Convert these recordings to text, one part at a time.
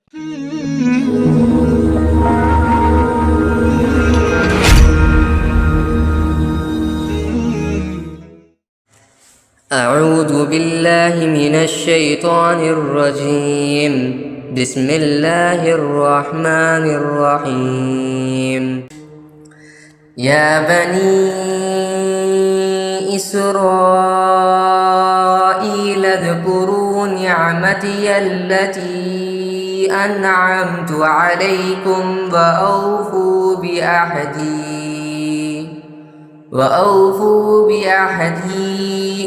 أعوذ بالله من الشيطان الرجيم بسم الله الرحمن الرحيم يا بني إسرائيل اذكروا نعمتي التي أنعمت عليكم وأوفوا بأحدي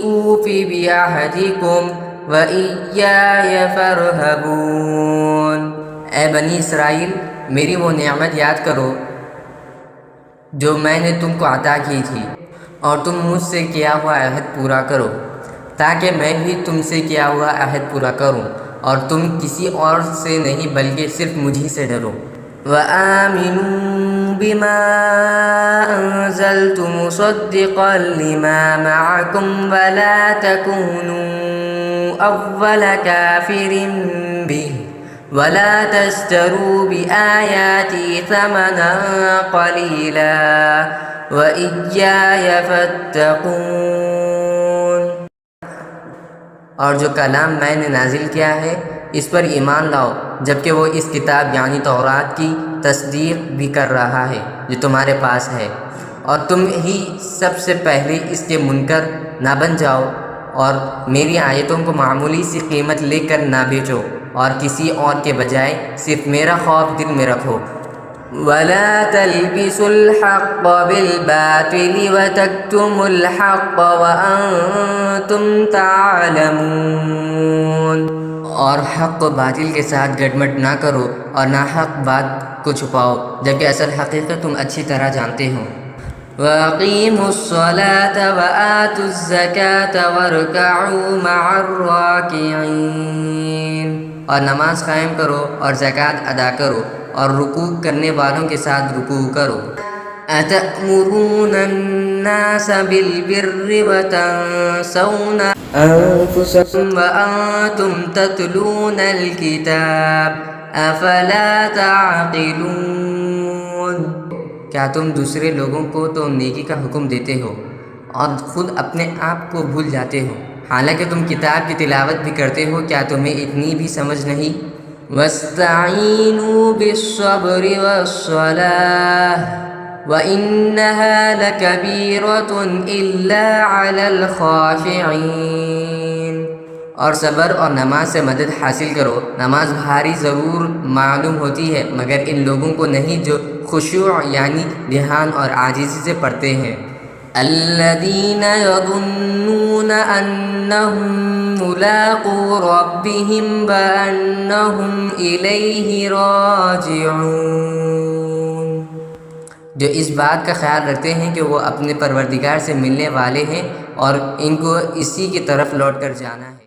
أوف بأحدكم وإياي فارهبون۔ اے بنی اسرائیل، میری وہ نعمت یاد کرو جو میں نے تم کو عطا کی تھی، اور تم مجھ سے کیا ہوا عہد پورا کرو، تاکہ میں بھی تم سے کیا ہوا عہد پورا کروں، اور تم کسی اور سے نہیں بلکہ صرف مجھی سے ڈرو۔ وَآمِنُوا بِمَا أَنزَلْتُ مُصَدِّقًا لِمَا مَعَكُمْ وَلَا تَكُونُوا أَوَّلَ كَافِرٍ بِهِ وَلَا تَشْتَرُوا بِآيَاتِي ثَمَنًا قَلِيلًا وَإِيَّايَ فَاتَّقُونِ۔ اور جو کلام میں نے نازل کیا ہے اس پر ایمان لاؤ، جبکہ وہ اس کتاب یعنی تورات کی تصدیق بھی کر رہا ہے جو تمہارے پاس ہے، اور تم ہی سب سے پہلے اس کے منکر نہ بن جاؤ، اور میری آیتوں کو معمولی سی قیمت لے کر نہ بیچو، اور کسی اور کے بجائے صرف میرا خوف دل میں رکھو۔ وَلَا تَلْبِسُوا الْحَقَّ بِالْبَاطِلِ وَتَكْتُمُوا الْحَقَّ وَأَنْتُمْ تَعْلَمُونَ۔ اور حق و باطل کے ساتھ گڈمٹ نہ کرو، اور نہ حق بات کو چھپاؤ، جبکہ اصل حقیقت تم اچھی طرح جانتے ہو۔ وَأَقِیمُوا الصَّلَاةَ وَآتُوا الزَّکَاةَ وَارْکَعُوا مَعَ الرَّاکِعِینَ۔ اور نماز قائم کرو اور زکوٰۃ ادا کرو، اور رکوع کرنے والوں کے ساتھ رکوع کرو۔ أَتَأْمُرُونَ النَّاسَ بِالْبِرِّ وَتَنْسَوْنَ أَنفُسَكُمْ وَأَنْتُمْ تَتْلُونَ الْكِتَابَ أَفَلَا تَعْقِلُونَ۔ کیا تم دوسرے لوگوں کو تو نیکی کا حکم دیتے ہو اور خود اپنے آپ کو بھول جاتے ہو، حالانکہ تم کتاب کی تلاوت بھی کرتے ہو، کیا تمہیں اتنی بھی سمجھ نہیں؟ وَاسْتَعِینُوا بِالصَّبْرِ وَالصَّلَاةِ وَإِنَّهَا لَكَبِیرَةٌ إِلَّا عَلَى الْخَاشِعِینَ۔ اور صبر اور نماز سے مدد حاصل کرو، نماز بھاری ضرور معلوم ہوتی ہے مگر ان لوگوں کو نہیں جو خشوع یعنی دھیان اور عاجزی سے پڑھتے ہیں۔ الَّذِینَ یَظُنُّونَ أَنَّهُم مُّلَاقُو رَبِّهِمْ وَأَنَّهُمْ إِلَیْهِ رَاجِعُونَ۔ جو اس بات کا خیال رکھتے ہیں کہ وہ اپنے پروردگار سے ملنے والے ہیں اور ان کو اسی کی طرف لوٹ کر جانا ہے۔